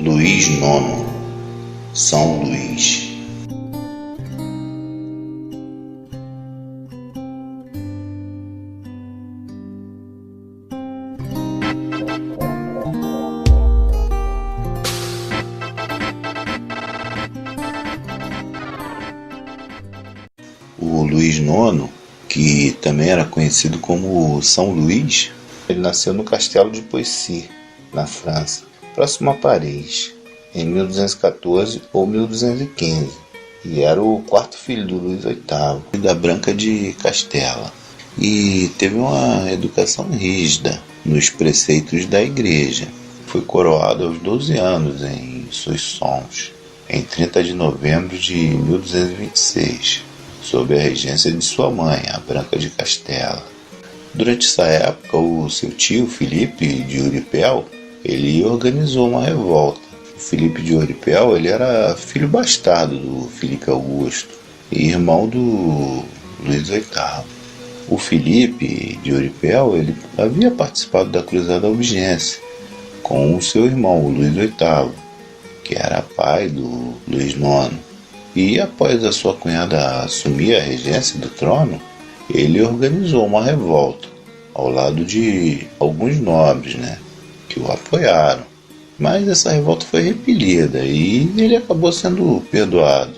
Luís IX, São Luís. O Luís IX, que também era conhecido como São Luís, ele nasceu no castelo de Poissy, na França, próximo a Paris, em 1214 ou 1215, e era o quarto filho do Luís VIII, da Branca de Castela, e teve uma educação rígida nos preceitos da igreja. Foi coroado aos 12 anos em Soissons, em 30 de novembro de 1226, sob a regência de sua mãe, a Branca de Castela. Durante essa época, o seu tio, Filipe de Uripel, ele organizou uma revolta. O Filipe de Uripel, ele era filho bastardo do Filipe Augusto e irmão do Luís VIII. O Filipe de Uripel, ele havia participado da Cruzada Albigense com o seu irmão, o Luís VIII, que era pai do Luís IX. E após a sua cunhada assumir a regência do trono, ele organizou uma revolta ao lado de alguns nobres, que o apoiaram. Mas essa revolta foi repelida e ele acabou sendo perdoado.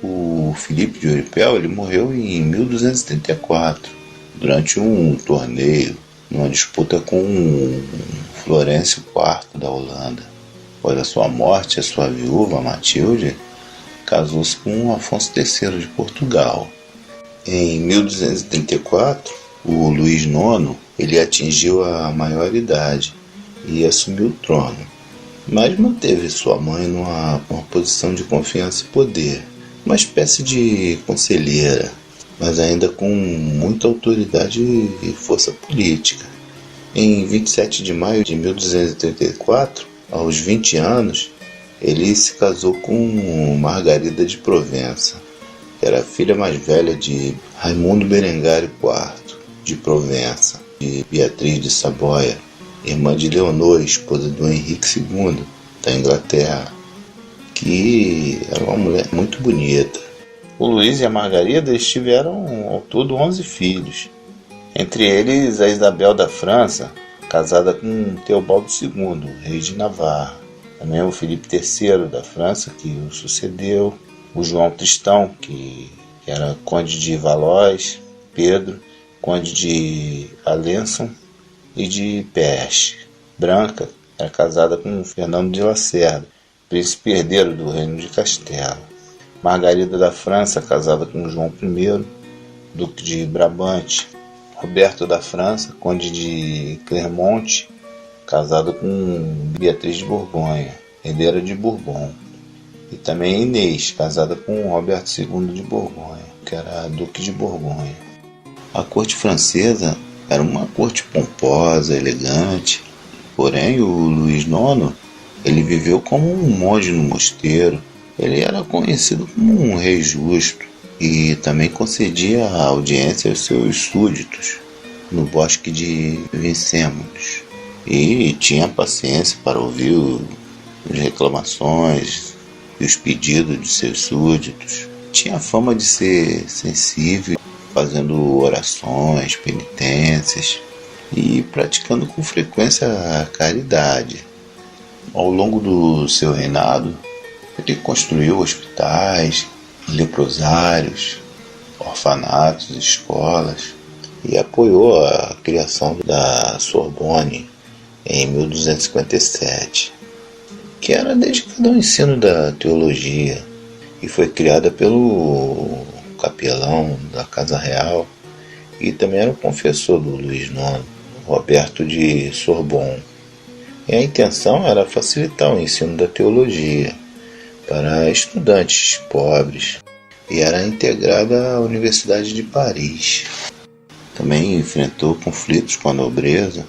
O Filipe de Uripel, ele morreu em 1234, durante um torneio, numa disputa com Florencio IV da Holanda. Após a sua morte, a sua viúva, Matilde, casou-se com Afonso III de Portugal. Em 1234, o Luís IX ele atingiu a maioridade e assumiu o trono, mas manteve sua mãe numa posição de confiança e poder, uma espécie de conselheira, mas ainda com muita autoridade e força política. Em 27 de maio de 1234, aos 20 anos, ele se casou com Margarida de Provença, que era a filha mais velha de Raimundo Berengário IV de Provença, de Beatriz de Saboia, irmã de Leonor, esposa do Henrique II da Inglaterra, que era uma mulher muito bonita. O Luís e a Margarida eles tiveram ao todo 11 filhos, entre eles a Isabel da França, casada com Teobaldo II, rei de Navarra. Também o Filipe III da França, que o sucedeu, o João Tristão, que era conde de Valois, Pedro, conde de Alençon e de Perche. Branca era casada com Fernando de Lacerda, príncipe herdeiro do reino de Castela. Margarida da França, casada com João I, duque de Brabante. Roberto da França, conde de Clermont, casado com Beatriz de Borgonha, herdeira de Bourbon. E também Inês, casada com Roberto II de Borgonha, que era duque de Borgonha. A corte francesa era uma corte pomposa, elegante, porém o Luís IX ele viveu como um monge no mosteiro. Ele era conhecido como um rei justo e também concedia audiência aos seus súditos no bosque de Vincennes. E tinha paciência para ouvir as reclamações e os pedidos de seus súditos. Tinha fama de ser sensível, fazendo orações, penitências e praticando com frequência a caridade. Ao longo do seu reinado, ele construiu hospitais, leprosários, orfanatos, escolas e apoiou a criação da Sorbonne em 1257, que era dedicada ao ensino da teologia e foi criada pelo capelão da Casa Real e também era o confessor do Luís IX, Roberto de Sorbonne. E a intenção era facilitar o ensino da teologia para estudantes pobres e era integrada à Universidade de Paris. Também enfrentou conflitos com a nobreza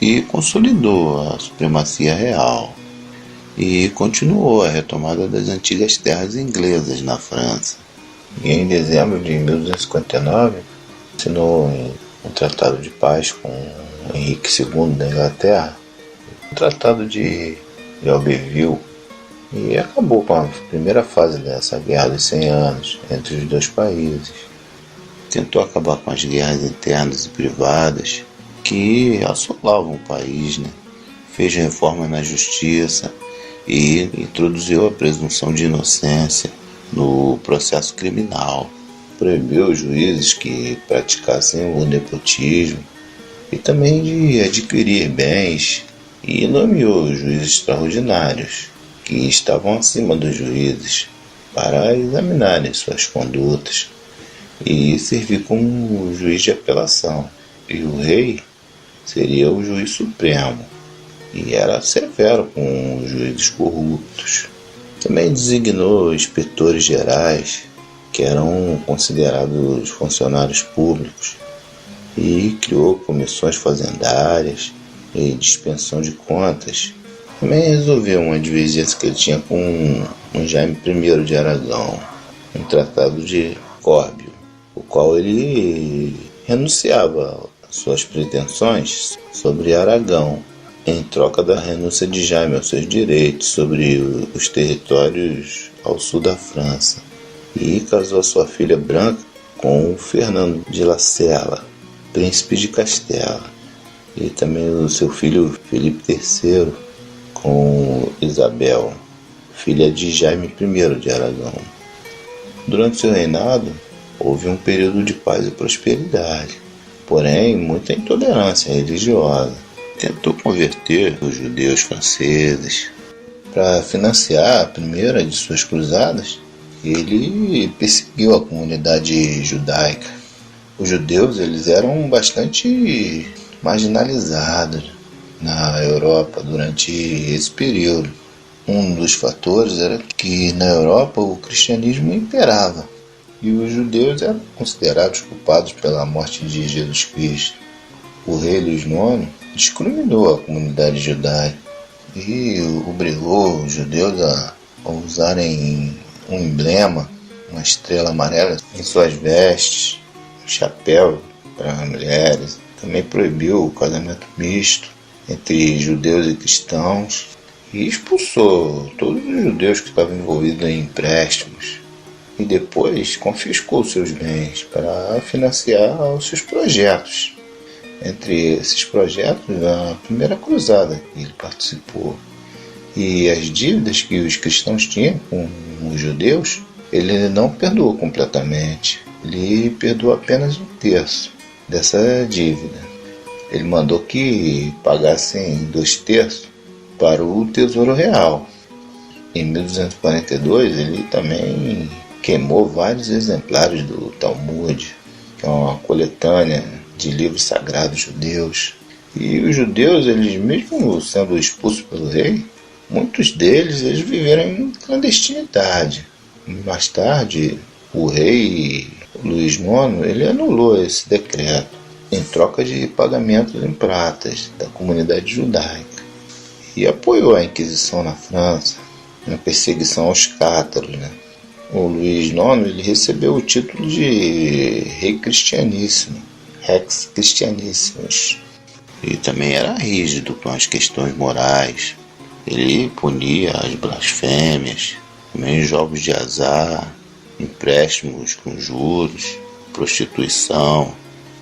e consolidou a supremacia real e continuou a retomada das antigas terras inglesas na França. E em dezembro de 1259 assinou um tratado de paz com Henrique II da Inglaterra, um tratado de de Abbeville, e acabou com a primeira fase dessa Guerra dos 100 Anos entre os dois países. Tentou acabar com as guerras internas e privadas que assolavam o país, né? Fez reforma na justiça e introduziu a presunção de inocência no processo criminal. Proibiu os juízes que praticassem o nepotismo e também de adquirir bens, e nomeou juízes extraordinários que estavam acima dos juízes para examinarem suas condutas e servir como juiz de apelação. E o rei seria o juiz supremo e era severo com os juízes corruptos. Também designou inspetores gerais, que eram considerados funcionários públicos, e criou comissões fazendárias e dispensão de contas. Também resolveu uma divergência que ele tinha com Jaime I de Aragão, um tratado de Córbio, o qual ele renunciava às suas pretensões sobre Aragão, em troca da renúncia de Jaime aos seus direitos sobre os territórios ao sul da França, e casou a sua filha Branca com Fernando de La Cella, príncipe de Castela, e também o seu filho Felipe III com Isabel, filha de Jaime I de Aragão. Durante seu reinado, houve um período de paz e prosperidade, porém muita intolerância religiosa. Tentou converter os judeus franceses. Para financiar a primeira de suas cruzadas, ele perseguiu a comunidade judaica. Os judeus eles eram bastante marginalizados na Europa durante esse período. Um dos fatores era que na Europa o cristianismo imperava e os judeus eram considerados culpados pela morte de Jesus Cristo. O rei Luís IX discriminou a comunidade judaica e obrigou os judeus a usarem um emblema, uma estrela amarela em suas vestes, um chapéu para mulheres. Também proibiu o casamento misto entre judeus e cristãos e expulsou todos os judeus que estavam envolvidos em empréstimos, e depois confiscou seus bens para financiar os seus projetos. Entre esses projetos, a primeira cruzada que ele participou, e as dívidas que os cristãos tinham com os judeus, ele não perdoou completamente, ele perdoou apenas um terço dessa dívida. Ele mandou que pagassem 2/3 para o Tesouro Real. Em 1242, ele também queimou vários exemplares do Talmud, que é uma coletânea de livros sagrados judeus. E os judeus, eles mesmo sendo expulsos pelo rei, muitos deles eles viveram em clandestinidade. Mais tarde, o rei Luís IX ele anulou esse decreto em troca de pagamentos em pratas da comunidade judaica e apoiou a Inquisição na França, na perseguição aos cátaros, né? O Luís IX ele recebeu o título de Rei Cristianíssimo, Rex Christianissimus, e também era rígido com as questões morais. Ele punia as blasfêmias, também jogos de azar, empréstimos com juros, prostituição.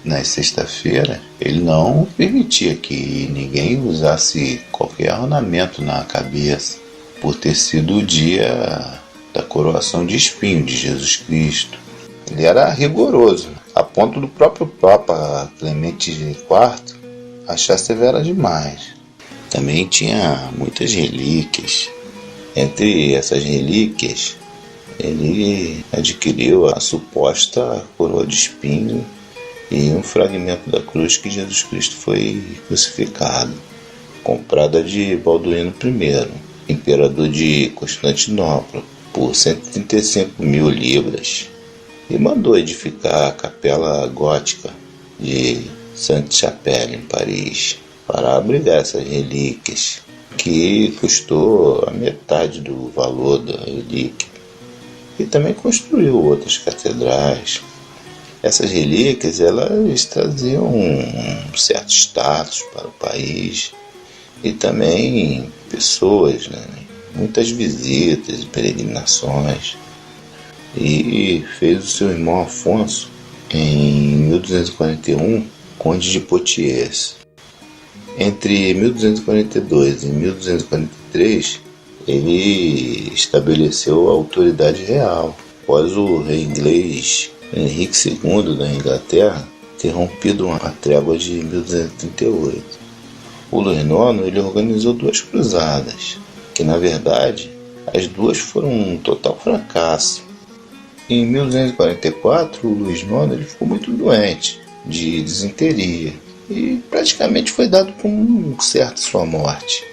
Na sexta-feira, ele não permitia que ninguém usasse qualquer ornamento na cabeça, por ter sido o dia da coroação de espinho de Jesus Cristo. Ele era rigoroso, a ponto do próprio Papa Clemente IV achar severa demais. Também tinha muitas relíquias. Entre essas relíquias, ele adquiriu a suposta coroa de espinho e um fragmento da cruz que Jesus Cristo foi crucificado, comprada de Balduíno I, imperador de Constantinopla, por 135.000 libras, e mandou edificar a capela gótica de Sainte-Chapelle, em Paris, para abrigar essas relíquias, que custou a metade do valor da relíquia. E também construiu outras catedrais. Essas relíquias elas traziam um certo status para o país e também pessoas, né? Muitas visitas e peregrinações. E fez o seu irmão Afonso, em 1241, conde de Poitiers. Entre 1242 e 1243, ele estabeleceu a autoridade real, após o rei inglês Henrique II da Inglaterra ter rompido a trégua de 1238. O Luís IX ele organizou 2 cruzadas, que na verdade as 2 foram um total fracasso. Em 1244, o Luís IX ele ficou muito doente, de disenteria, e praticamente foi dado como certo sua morte.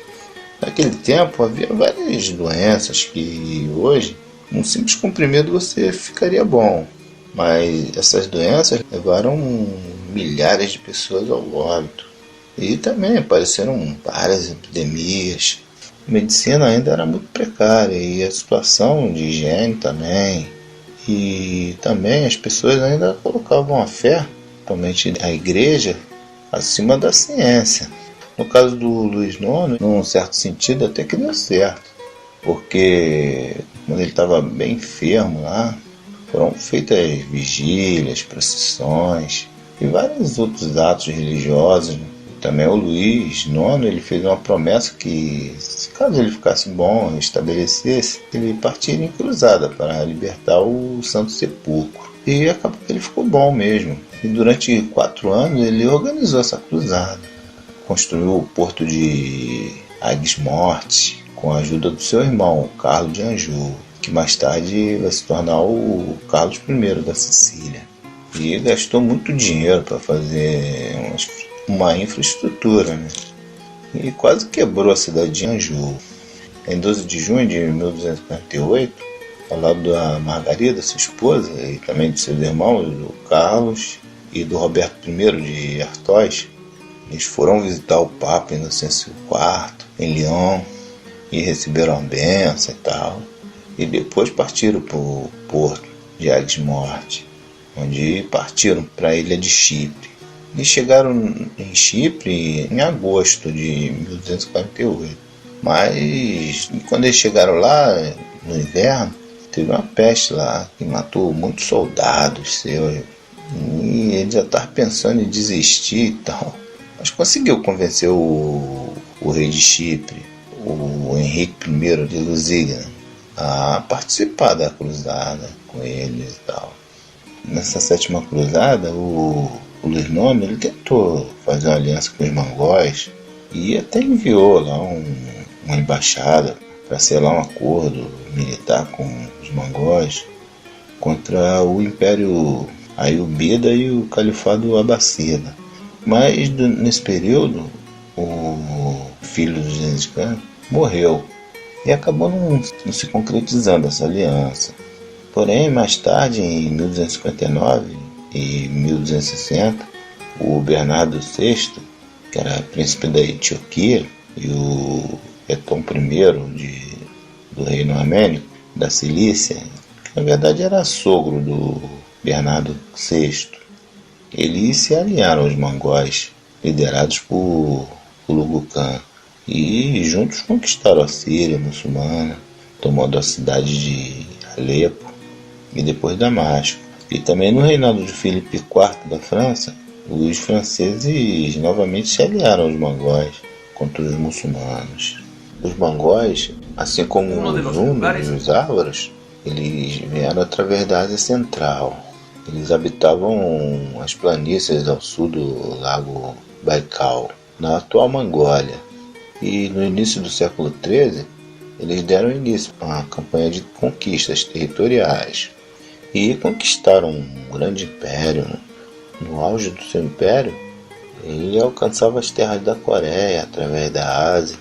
Naquele tempo havia várias doenças que hoje, um simples comprimido você ficaria bom, mas essas doenças levaram milhares de pessoas ao óbito. E também apareceram várias epidemias. A medicina ainda era muito precária e a situação de higiene também. E também as pessoas ainda colocavam a fé, principalmente a igreja, acima da ciência. No caso do Luís IX, num certo sentido, até que deu certo, porque quando ele estava bem enfermo lá, foram feitas vigílias, procissões e vários outros atos religiosos. Também o Luís IX ele fez uma promessa que, se caso ele ficasse bom, estabelecesse, ele partiria em cruzada para libertar o Santo Sepulcro. E acabou que ele ficou bom mesmo. E durante 4 anos ele organizou essa cruzada. Construiu o porto de Aigues-Mortes com a ajuda do seu irmão, Carlos de Anjou, que mais tarde vai se tornar o Carlos I da Sicília. E gastou muito dinheiro para fazer uma infraestrutura, né? E quase quebrou a cidade de Anjou. Em 12 de junho de 1248, ao lado da Margarida, sua esposa, e também de seus irmãos, do Carlos e do Roberto I de Artois, eles foram visitar o Papa Inocêncio IV em Lyon e receberam a bênção e tal. E depois partiram para o porto de Aigues-Mortes, onde partiram para a ilha de Chipre. E chegaram em Chipre em agosto de 1248. Mas quando eles chegaram lá, no inverno, teve uma peste lá que matou muitos soldados seus. E ele já estava pensando em desistir e tal. Mas conseguiu convencer o rei de Chipre, o Henrique I de Lusignan, a participar da cruzada com eles e tal. Nessa 7ª cruzada, o Luís IX ele tentou fazer uma aliança com os mongóis e até enviou lá uma embaixada para selar um acordo militar com os mongóis contra o Império Ayúbida e o Califado Abássida. Mas nesse período, o filho de Gengis Khan morreu e acabou não se concretizando essa aliança. Porém, mais tarde, em 1259 e 1260, o Bernardo VI, que era príncipe da Etiópia, e o Etom I do Reino Armênico, da Cilícia, que na verdade era sogro do Bernardo VI, eles se alinharam aos mongóis, liderados por Hulagu Khan, e juntos conquistaram a Síria muçulmana, tomando a cidade de Alepo e depois Damasco. E também no reinado de Filipe IV da França, os franceses novamente se aliaram aos mongóis contra os muçulmanos. Os mongóis, assim como os húngaros e os ávaros, eles vieram através da Ásia Central. Eles habitavam as planícies ao sul do lago Baikal, na atual Mongólia. E no início do século XIII, eles deram início a uma campanha de conquistas territoriais e conquistaram um grande império. No auge do seu império, ele alcançava as terras da Coreia através da Ásia,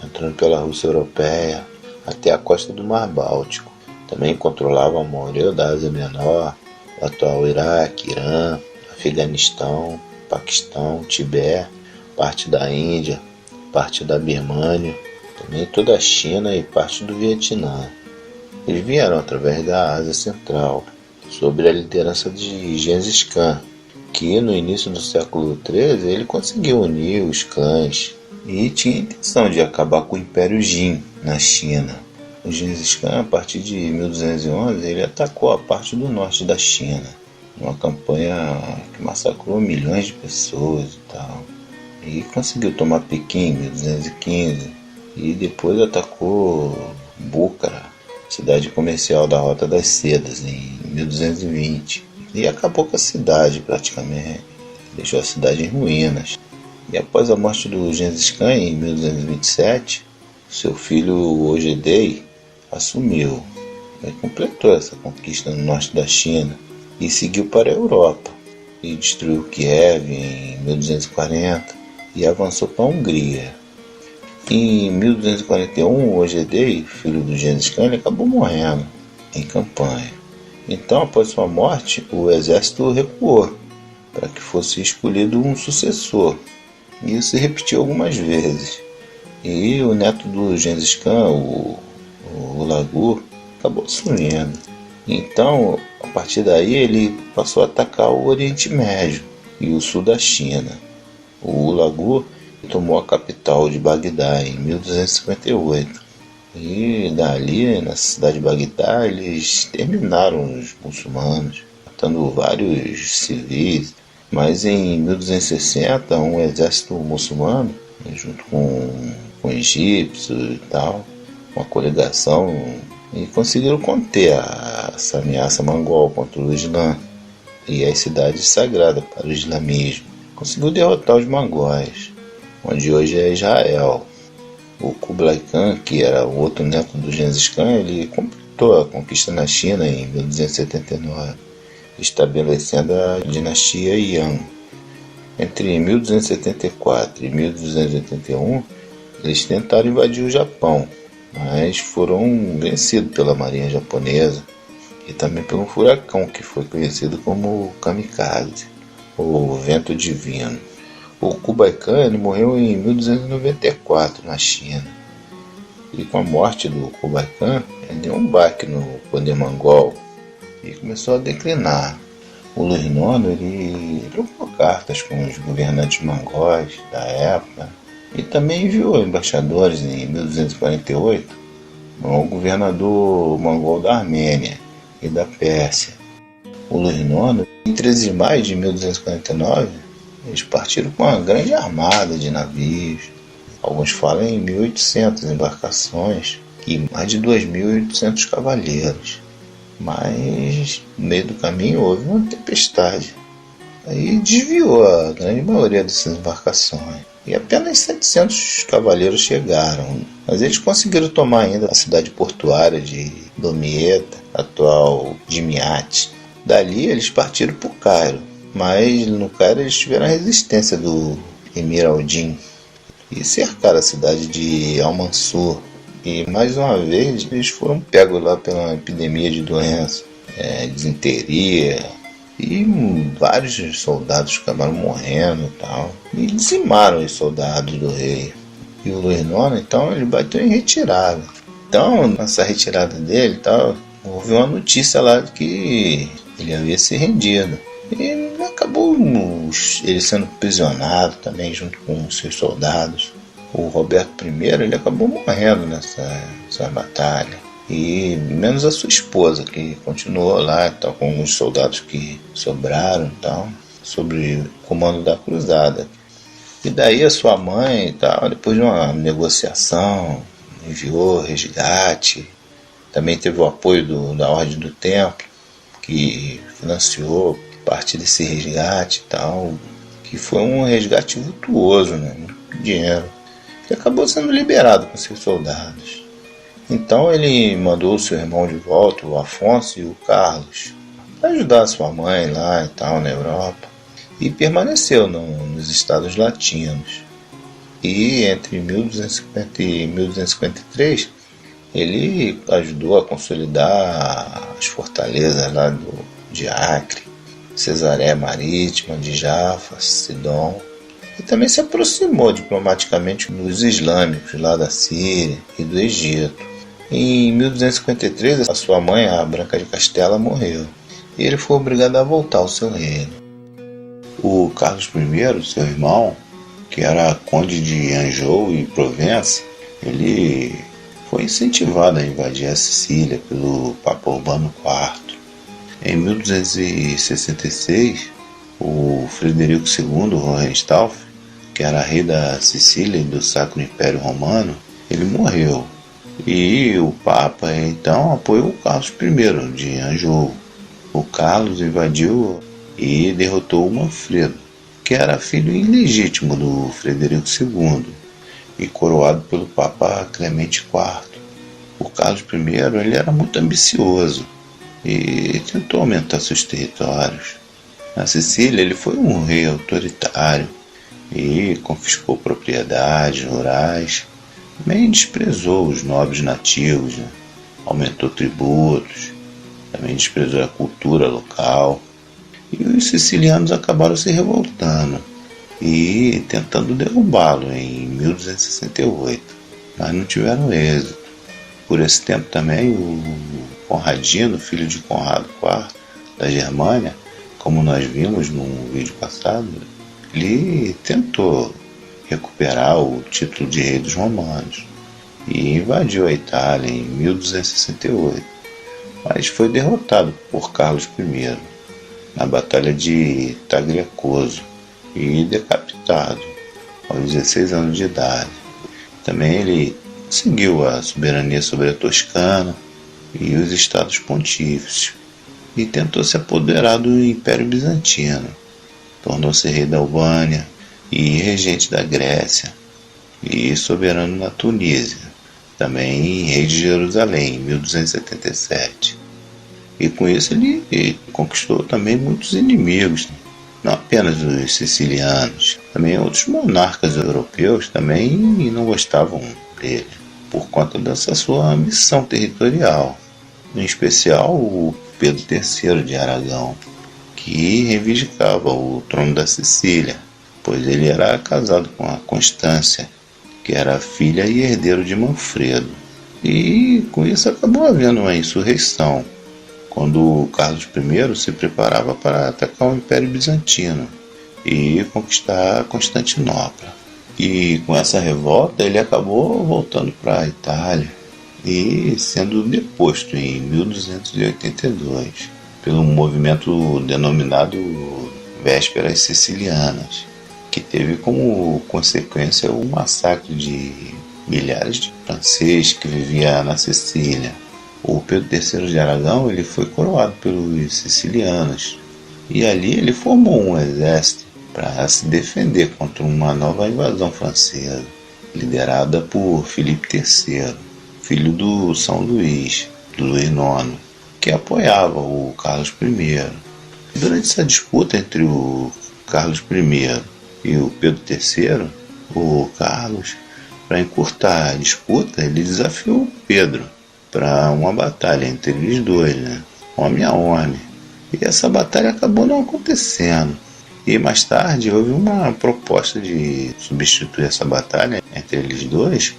entrando pela Rússia Europeia até a costa do Mar Báltico. Também controlava a maioria da Ásia Menor, o atual Iraque, Irã, Afeganistão, Paquistão, Tibete, parte da Índia, parte da Birmânia, também toda a China e parte do Vietnã. Eles vieram através da Ásia Central, sob a liderança de Gengis Khan, que no início do século XIII ele conseguiu unir os clãs e tinha a intenção de acabar com o Império Jin na China. O Gengis Khan, a partir de 1211, ele atacou a parte do norte da China, uma campanha que massacrou milhões de pessoas e tal. E conseguiu tomar Pequim em 1215 e depois atacou Bukhara, cidade comercial da Rota das Sedas, em 1220. E acabou com a cidade praticamente, deixou a cidade em ruínas. E após a morte do Gengis Khan em 1227, seu filho Ojedei assumiu e completou essa conquista no norte da China e seguiu para a Europa e destruiu Kiev em 1240 e avançou para a Hungria. Em 1241, Ojedei, filho do Gengis Khan, acabou morrendo em campanha. Então, após sua morte, o exército recuou para que fosse escolhido um sucessor. E isso se repetiu algumas vezes. E o neto do Gengis Khan, o Hulagu, acabou sumindo. Então, a partir daí, ele passou a atacar o Oriente Médio e o sul da China. O Hulagu tomou a capital de Bagdá em 1258. E dali, na cidade de Bagdá, eles terminaram os muçulmanos, matando vários civis. Mas em 1260, um exército muçulmano, junto com egípcios e tal, uma coligação, e conseguiram conter essa ameaça mongol contra o Islã e as cidades sagradas para o islamismo. Conseguiu derrotar os mongóis, onde hoje é Israel. O Kublai Khan, que era o outro neto do Gengis Khan, ele completou a conquista na China em 1279, estabelecendo a dinastia Yang. Entre 1274 e 1281, eles tentaram invadir o Japão, mas foram vencidos pela marinha japonesa e também pelo furacão, que foi conhecido como Kamikaze, ou vento divino. O Kublai Khan morreu em 1294 na China. E com a morte do Kublai Khan, ele deu um baque no poder mongol e começou a declinar. O Luís IX ele trocou cartas com os governantes mongóis da época e também enviou embaixadores em 1248 ao governador mongol da Armênia e da Pérsia. O Luís IX, em 13 de maio de 1249, eles partiram com uma grande armada de navios. Alguns falam em 1.800 embarcações e mais de 2.800 cavaleiros. Mas no meio do caminho houve uma tempestade. Aí desviou a grande maioria dessas embarcações. E apenas 700 cavaleiros chegaram. Mas eles conseguiram tomar ainda a cidade portuária de Damietta, atual Dimyat. Dali eles partiram para o Cairo. Mas no Cairo eles tiveram a resistência do Emir Al-Din e cercaram a cidade de Al-Mansur. E mais uma vez eles foram pegos lá pela epidemia de doença, disenteria, e vários soldados acabaram morrendo e tal. E dizimaram os soldados do rei. E o Luís IX, então, ele bateu em retirada. Então, nessa retirada dele tal, houve uma notícia lá de que ele havia se rendido. E acabou ele sendo aprisionado também junto com seus soldados. O Roberto I ele acabou morrendo nessa batalha. E menos a sua esposa, que continuou lá tal, com os soldados que sobraram tal, sob o comando da cruzada. E daí a sua mãe tal, depois de uma negociação, enviou resgate. Também teve o apoio da Ordem do Templo, que financiou parte desse resgate e tal, que foi um resgate virtuoso, né? Muito dinheiro. E acabou sendo liberado com seus soldados. Então ele mandou o seu irmão de volta, o Afonso e o Carlos, para ajudar a sua mãe lá e tal na Europa. E permaneceu nos Estados Latinos. E entre 1250 e 1253, ele ajudou a consolidar as fortalezas lá de Acre, Cesareia Marítima, de Jaffa, Sidom. E também se aproximou diplomaticamente dos islâmicos lá da Síria e do Egito. Em 1253, a sua mãe, a Branca de Castela, morreu. E ele foi obrigado a voltar ao seu reino. O Carlos I, seu irmão, que era conde de Anjou e Provença, ele foi incentivado a invadir a Sicília pelo Papa Urbano IV. Em 1266, o Frederico II Hohenstaufen, que era rei da Sicília e do Sacro Império Romano, ele morreu. E o Papa então apoiou Carlos I de Anjou. O Carlos invadiu e derrotou o Manfredo, que era filho ilegítimo do Frederico II e coroado pelo Papa Clemente IV. O Carlos I ele era muito ambicioso e tentou aumentar seus territórios. Na Sicília ele foi um rei autoritário e confiscou propriedades rurais, também desprezou os nobres nativos, aumentou tributos, também desprezou a cultura local. E os sicilianos acabaram se revoltando e tentando derrubá-lo em 1268, mas não tiveram êxito. Por esse tempo também o Conradino, filho de Conrado IV da Germânia, como nós vimos no vídeo passado, ele tentou recuperar o título de rei dos romanos e invadiu a Itália em 1268, mas foi derrotado por Carlos I na Batalha de Tagliacozzo e decapitado aos 16 anos de idade. Também ele seguiu a soberania sobre a Toscana e os estados pontífices e tentou se apoderar do Império Bizantino. Tornou-se rei da Albânia e regente da Grécia e soberano na Tunísia, também rei de Jerusalém em 1277. E com isso ele conquistou também muitos inimigos, não apenas os sicilianos, também outros monarcas europeus também não gostavam dele, por conta dessa sua ambição territorial, em especial o Pedro III de Aragão, que reivindicava o trono da Sicília, pois ele era casado com a Constância, que era filha e herdeiro de Manfredo. E com isso acabou havendo uma insurreição, quando Carlos I se preparava para atacar o Império Bizantino e conquistar Constantinopla. E com essa revolta ele acabou voltando para a Itália e sendo deposto em 1282 pelo movimento denominado Vésperas Sicilianas, que teve como consequência o massacre de milhares de franceses que viviam na Sicília. O Pedro III de Aragão ele foi coroado pelos sicilianos e ali ele formou um exército para se defender contra uma nova invasão francesa, liderada por Filipe III, filho do São Luís, do Luís IX, que apoiava o Carlos I. Durante essa disputa entre o Carlos I e o Pedro III, o Carlos, para encurtar a disputa, ele desafiou o Pedro para uma batalha entre eles dois, homem a homem. E essa batalha acabou não acontecendo. E mais tarde houve uma proposta de substituir essa batalha entre eles dois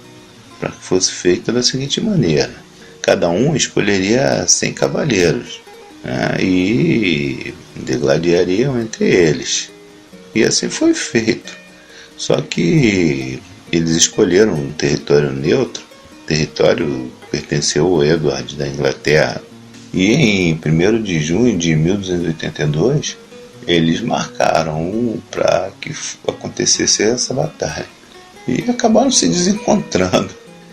para que fosse feita da seguinte maneira: cada um escolheria 100 cavaleiros, e degladiariam entre eles. E assim foi feito. Só que eles escolheram um território neutro, território que pertenceu ao Edward da Inglaterra. E em 1º de junho de 1282, eles marcaram para que acontecesse essa batalha. E acabaram se desencontrando.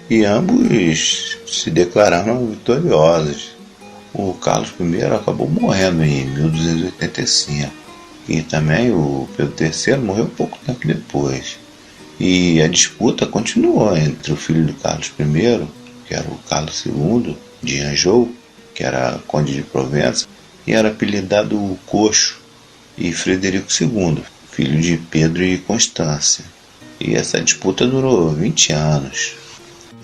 E ambos se declararam vitoriosos. O Carlos I acabou morrendo em 1285. E também o Pedro III morreu pouco tempo depois. E a disputa continuou entre o filho de Carlos I, que era o Carlos II de Anjou, que era conde de Provença, e era apelidado o Coxo, e Frederico II, filho de Pedro e Constância. E essa disputa durou 20 anos.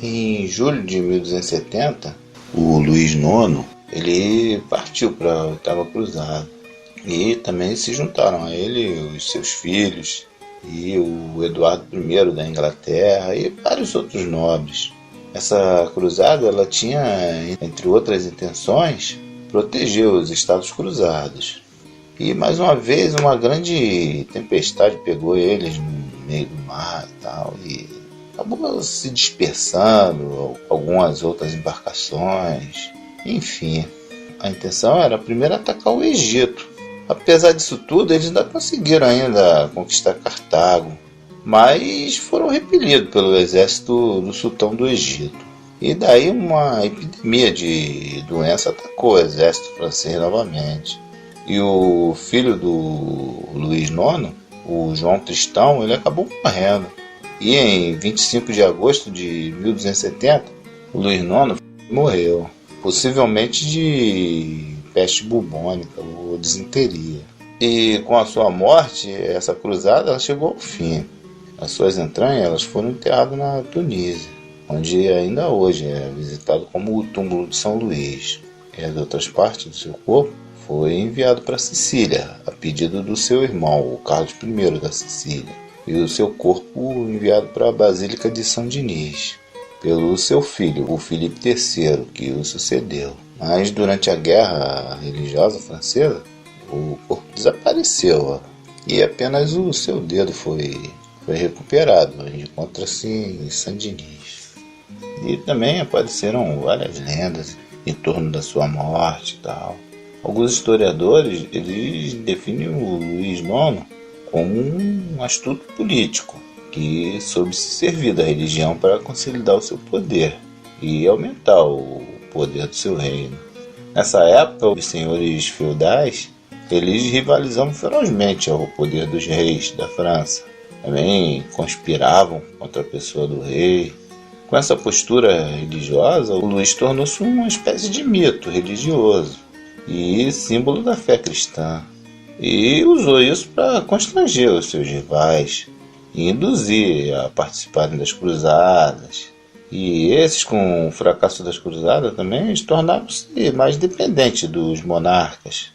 Em julho de 1270, o Luís IX ele partiu para a Oitava Cruzada. E também se juntaram a ele os seus filhos e o Eduardo I da Inglaterra e vários outros nobres. Essa cruzada ela tinha, entre outras intenções, proteger os Estados Cruzados. E mais uma vez uma grande tempestade pegou eles meio do mar e tal, e acabou se dispersando algumas outras embarcações. Enfim, a intenção era primeiro atacar o Egito. Apesar disso tudo, eles ainda conseguiram conquistar Cartago, mas foram repelidos pelo exército do sultão do Egito. E daí uma epidemia de doença atacou o exército francês novamente. E o filho do Luís IX, o João Tristão, ele acabou morrendo. E em 25 de agosto de 1270, o Luís IX morreu, possivelmente de peste bubônica ou disenteria. E com a sua morte, essa cruzada ela chegou ao fim. As suas entranhas elas foram enterradas na Tunísia, onde ainda hoje é visitado como o túmulo de São Luís. E as outras partes do seu corpo foi enviado para Sicília, a pedido do seu irmão, o Carlos I da Sicília, e o seu corpo enviado para a Basílica de São Denis, pelo seu filho, o Filipe III, que o sucedeu. Mas durante a guerra religiosa francesa, o corpo desapareceu e apenas o seu dedo foi recuperado, encontra-se em Saint-Denis. E também apareceram várias lendas em torno da sua morte e tal. Alguns historiadores eles definem o Luís IX como um astuto político que soube se servir da religião para consolidar o seu poder e aumentar o poder do seu reino. Nessa época, os senhores feudais eles rivalizavam ferozmente ao poder dos reis da França. Também conspiravam contra a pessoa do rei. Com essa postura religiosa, o Luís tornou-se uma espécie de mito religioso e símbolo da fé cristã. E usou isso para constranger os seus rivais e induzir a participarem das cruzadas. E esses, com o fracasso das cruzadas, também tornaram-se mais dependentes dos monarcas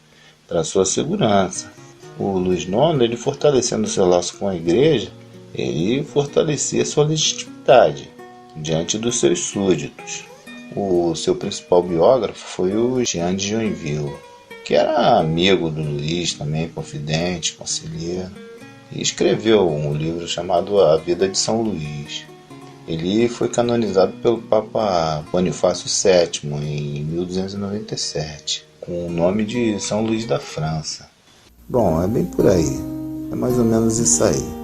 para sua segurança. O Luís IX, ele fortalecendo seu laço com a igreja, ele fortalecia sua legitimidade diante dos seus súditos. O seu principal biógrafo foi o Jean de Joinville, que era amigo do Luís também, confidente, conselheiro, e escreveu um livro chamado A Vida de São Luís. Ele foi canonizado pelo Papa Bonifácio VII em 1297, com o nome de São Luís da França. Bom, é bem por aí. É mais ou menos isso aí.